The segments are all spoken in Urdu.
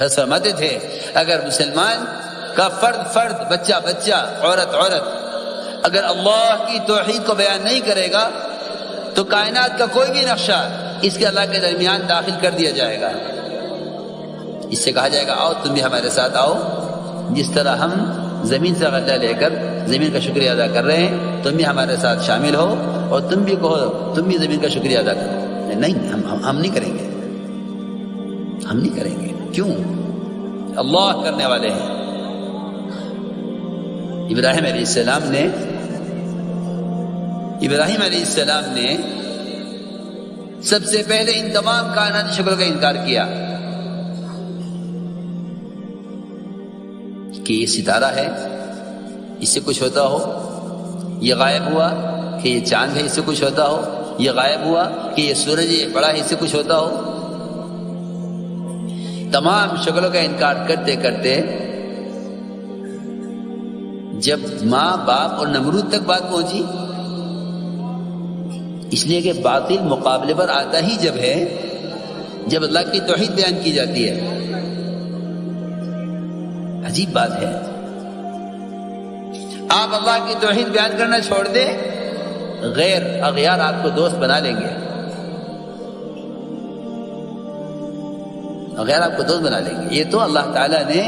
حضرت فرماتے تھے اگر مسلمان کا فرد بچہ عورت اگر اللہ کی توحید کو بیان نہیں کرے گا تو کائنات کا کوئی بھی نقشہ اس کے اللہ کے درمیان داخل کر دیا جائے گا. اس سے کہا جائے گا آؤ تم بھی ہمارے ساتھ آؤ، جس طرح ہم زمین سے غلہ لے کر زمین کا شکریہ ادا کر رہے ہیں تم بھی ہمارے ساتھ شامل ہو اور تم بھی کہو تم بھی زمین کا شکریہ ادا کرو. نہیں، ہم نہیں کریں گے، ہم نہیں کریں گے. کیوں؟ اللہ کرنے والے ہیں. ابراہیم علیہ السلام نے سب سے پہلے ان تمام کائناتی شکلوں کا انکار کیا کہ یہ ستارہ ہے، اس سے کچھ ہوتا ہو، یہ غائب ہوا کہ یہ چاند ہے، اس سے کچھ ہوتا ہو، یہ غائب ہوا کہ یہ سورج ہے، یہ بڑا ہے، اس سے کچھ ہوتا ہو. تمام شکلوں کا انکار کرتے کرتے جب ماں باپ اور نمرود تک بات پہنچی، اس لیے کہ باطل مقابلے پر آتا ہی جب ہے جب اللہ کی توحید بیان کی جاتی ہے. عجیب بات ہے، آپ اللہ کی توحید بیان کرنا چھوڑ دیں، غیر اغیار آپ کو دوست بنا لیں گے، غیر آپ کو دوست بنا لیں گے. یہ تو اللہ تعالیٰ نے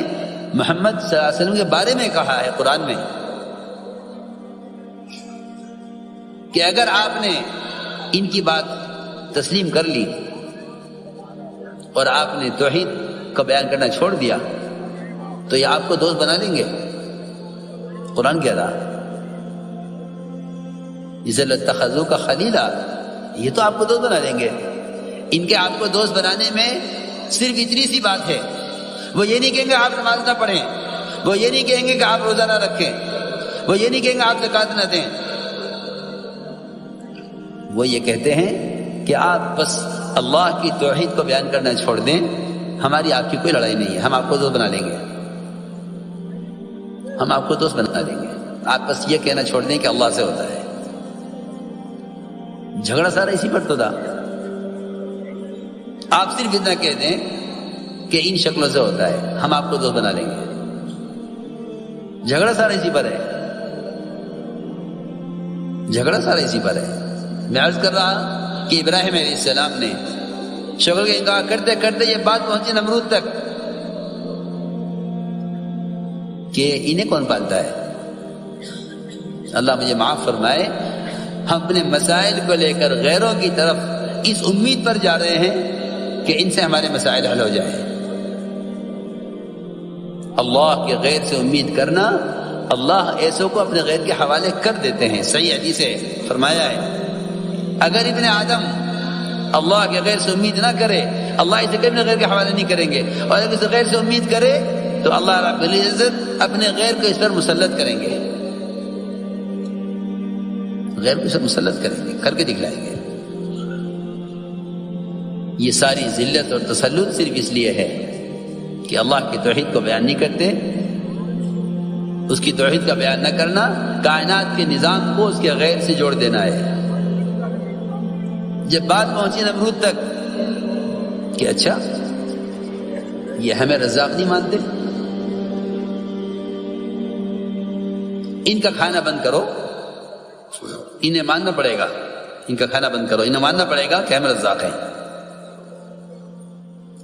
محمد صلی اللہ علیہ وسلم کے بارے میں کہا ہے قرآن میں کہ اگر آپ نے ان کی بات تسلیم کر لی اور آپ نے توحید کا بیان کرنا چھوڑ دیا تو یہ آپ کو دوست بنا لیں گے. قرآن کہہ رہا اذا لاتخذوک خلیلا، یہ تو آپ کو دوست بنا لیں گے. ان کے آپ کو دوست بنانے میں صرف اتنی سی بات ہے، وہ یہ نہیں کہیں گے آپ نماز نہ پڑھیں، وہ یہ نہیں کہیں گے کہ آپ روزہ نہ رکھیں، وہ یہ نہیں کہیں گے آپ زکوٰۃ نہ دیں. وہ یہ کہتے ہیں کہ آپ بس اللہ کی توحید کو بیان کرنا چھوڑ دیں، ہماری آپ کی کوئی لڑائی نہیں ہے، ہم آپ کو دوست بنا لیں گے، ہم آپ کو دوست بنا لیں گے. آپ بس یہ کہنا چھوڑ دیں کہ اللہ سے ہوتا ہے. جھگڑا سارا اسی پر تو تھا. آپ صرف اتنا کہہ دیں کہ ان شکلوں سے ہوتا ہے، ہم آپ کو دوست بنا لیں گے. جھگڑا سارا اسی پر ہے، جھگڑا سارا اسی پر ہے. میں عرض کر رہا کہ ابراہیم علیہ السلام نے شکل کا انکار کرتے کرتے یہ بات پہنچی نمرود تک کہ انہیں کون پالتا ہے. اللہ مجھے معاف فرمائے، ہم اپنے مسائل کو لے کر غیروں کی طرف اس امید پر جا رہے ہیں کہ ان سے ہمارے مسائل حل ہو جائیں. اللہ کے غیر سے امید کرنا، اللہ ایسوں کو اپنے غیر کے حوالے کر دیتے ہیں. صحیح حدیث سے فرمایا ہے اگر ابن آدم اللہ کے غیر سے امید نہ کرے اللہ اسے کبھی غیر کے حوالے نہیں کریں گے، اور اگر اسے غیر سے امید کرے تو اللہ رب العزت اپنے غیر کو اس پر مسلط کریں گے، غیر کو اس پر مسلط کریں گے، کر کے دکھلائیں گے. یہ ساری ذلت اور تسلط صرف اس لیے ہے کہ اللہ کی توحید کو بیان نہیں کرتے. اس کی توحید کا بیان نہ کرنا کائنات کے نظام کو اس کے غیر سے جوڑ دینا ہے. جب بات پہنچی نمرود تک کہ اچھا یہ ہمیں رزاق نہیں مانتے، ان کا کھانا بند کرو، انہیں ماننا پڑے گا، ان کا کھانا بند کرو، انہیں ماننا پڑے گا کہ ہم رزاق ہیں.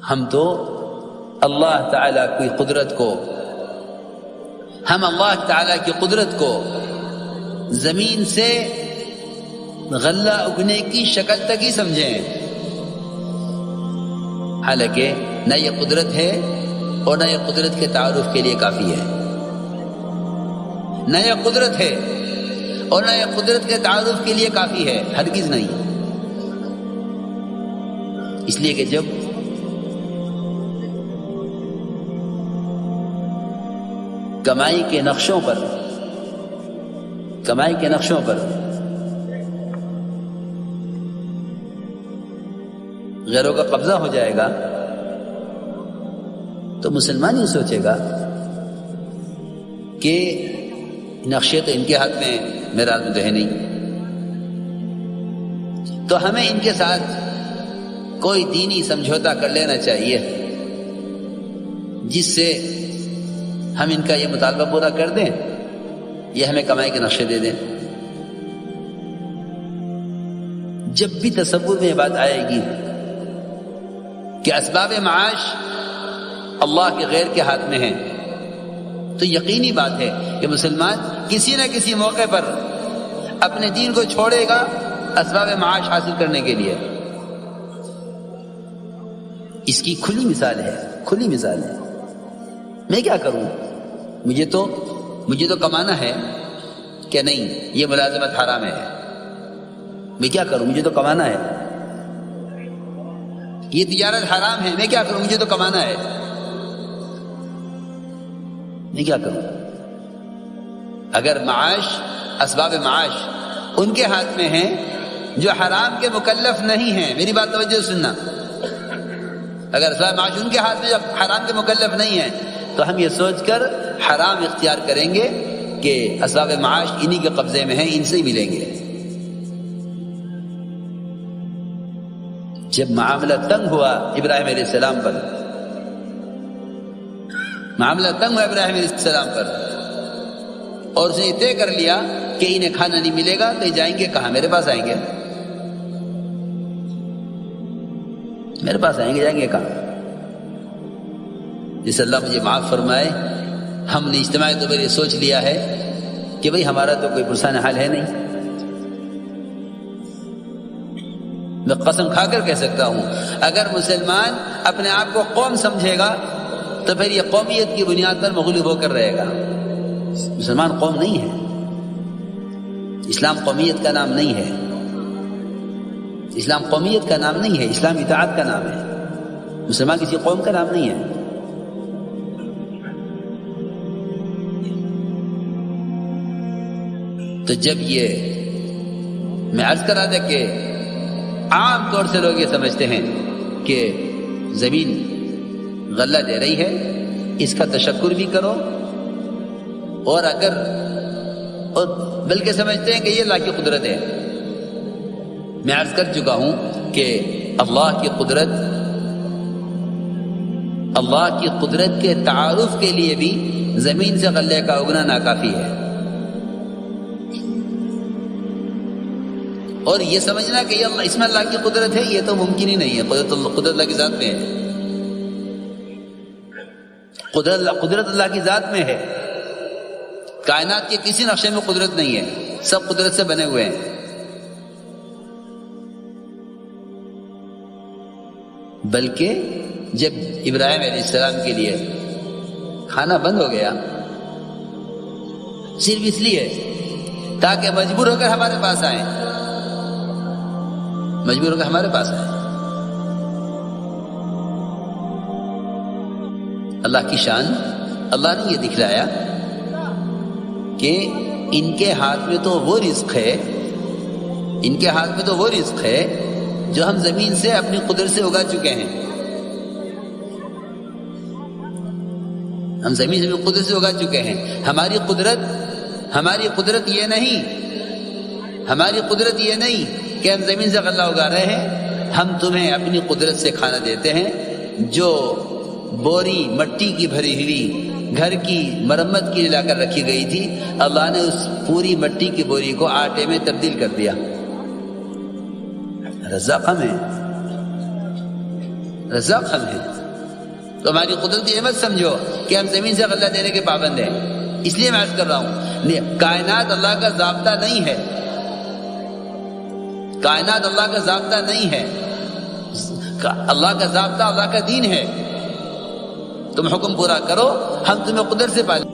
ہم تو اللہ تعالیٰ کی قدرت کو، ہم اللہ تعالیٰ کی قدرت کو زمین سے غلہ اگنے کی شکل تک ہی سمجھیں، حالانکہ نہ یہ قدرت ہے اور نہ یہ قدرت کے تعارف کے لیے کافی ہے. نہ یہ قدرت ہے اور نہ یہ قدرت کے تعارف کے لیے کافی ہے، ہرگز نہیں. اس لیے کہ جب کمائی کے نقشوں پر غیروں کا قبضہ ہو جائے گا تو مسلمان ہی سوچے گا کہ نقشے تو ان کے ہاتھ میں، میرے ہاتھ میں تو ہے نہیں، تو ہمیں ان کے ساتھ کوئی دینی سمجھوتا کر لینا چاہیے. جس سے ہم ان کا یہ مطالبہ پورا کر دیں، یہ ہمیں کمائی کے نقشے دے دیں۔ جب بھی تصور میں یہ بات آئے گی کہ اسباب معاش اللہ کے غیر کے ہاتھ میں ہیں، تو یقینی بات ہے کہ مسلمان کسی نہ کسی موقع پر اپنے دین کو چھوڑے گا اسباب معاش حاصل کرنے کے لیے۔ اس کی کھلی مثال ہے، کھلی مثال ہے۔ میں کیا کروں؟ مجھے تو کمانا ہے کہ نہیں؟ یہ ملازمت حرام ہے۔ میں کیا کروں؟ مجھے تو کمانا ہے۔ یہ تجارت حرام ہے۔ میں کیا کروں؟ مجھے تو کمانا ہے۔ میں کیا کروں؟ اگر معاش، اسباب معاش ان کے ہاتھ میں ہیں جو حرام کے مکلف نہیں ہیں، میری بات توجہ سننا، اگر اسباب معاش ان کے ہاتھ میں جو حرام کے مکلف نہیں ہیں، تو ہم یہ سوچ کر حرام اختیار کریں گے کہ اسباب معاش انہی کے قبضے میں ہیں، ان سے ہی ملیں گے۔ جب معاملہ تنگ ہوا ابراہیم علیہ السلام پر، معاملہ تنگ ہوا ابراہیم علیہ السلام پر، اور اس نے طے کر لیا کہ انہیں کھانا نہیں ملے گا، تو جائیں گے کہاں؟ میرے پاس آئیں گے، میرے پاس آئیں گے، جائیں گے کہاں؟ جس اللہ مجھے معاف فرمائے، ہم نے اجتماعی طور پر یہ سوچ لیا ہے کہ بھئی ہمارا تو کوئی پرسان حال ہے نہیں۔ میں قسم کھا کر کہہ سکتا ہوں، اگر مسلمان اپنے آپ کو قوم سمجھے گا تو پھر یہ قومیت کی بنیاد پر مغلوب ہو کر رہے گا۔ مسلمان قوم نہیں ہے، اسلام قومیت کا نام نہیں ہے، اسلام قومیت کا نام نہیں ہے، اسلام اطاعت کا نام ہے۔ مسلمان کسی قوم کا نام نہیں ہے۔ تو جب یہ میں عرض کرا تھا کہ عام طور سے لوگ یہ سمجھتے ہیں کہ زمین غلہ دے رہی ہے، اس کا تشکر بھی کرو، اور بلکہ سمجھتے ہیں کہ یہ اللہ کی قدرت ہے۔ میں عرض کر چکا ہوں کہ اللہ کی قدرت کے تعارف کے لیے بھی زمین سے غلے کا اگنا ناکافی ہے، اور یہ سمجھنا کہ یہ اس میں اللہ کی قدرت ہے، یہ تو ممکن ہی نہیں ہے۔ قدرت اللہ کی ذات میں ہے، قدرت اللہ کی ذات میں ہے۔ کائنات کے کسی نقشے میں قدرت نہیں ہے، سب قدرت سے بنے ہوئے ہیں۔ بلکہ جب ابراہیم علیہ السلام کے لیے کھانا بند ہو گیا، صرف اس لیے تاکہ مجبور ہو کر ہمارے پاس آئیں، مجبور ہو کر ہمارے پاس آئیں۔ اللہ کی شان، اللہ نے یہ دکھلایا کہ ان کے ہاتھ میں تو وہ رزق ہے، ان کے ہاتھ میں تو وہ رزق ہے جو ہم زمین سے اپنی قدرت سے اگا چکے ہیں، ہم زمین سے اپنی قدرت سے اگا چکے ہیں۔ ہماری قدرت یہ نہیں، ہماری قدرت یہ نہیں کہ ہم زمین سے غلہ اگا رہے ہیں، ہم تمہیں اپنی قدرت سے کھانا دیتے ہیں۔ جو بوری مٹی کی بھری ہوئی گھر کی مرمت کے لیے لا کر رکھی گئی تھی، اللہ نے اس پوری مٹی کی بوری کو آٹے میں تبدیل کر دیا۔ رزاق ہم ہے، رزاق ہم ہے۔ تو ہماری قدرت کی اہمیت سمجھو کہ ہم زمین سے غلہ دینے کے پابند ہیں۔ اس لیے میں عرض کر رہا ہوں، کائنات اللہ کا ضابطہ نہیں ہے، کائنات اللہ کا ضابطہ نہیں ہے، اللہ کا ضابطہ اللہ کا دین ہے۔ تم حکم پورا کرو، ہم تمہیں قدرت سے پالیں۔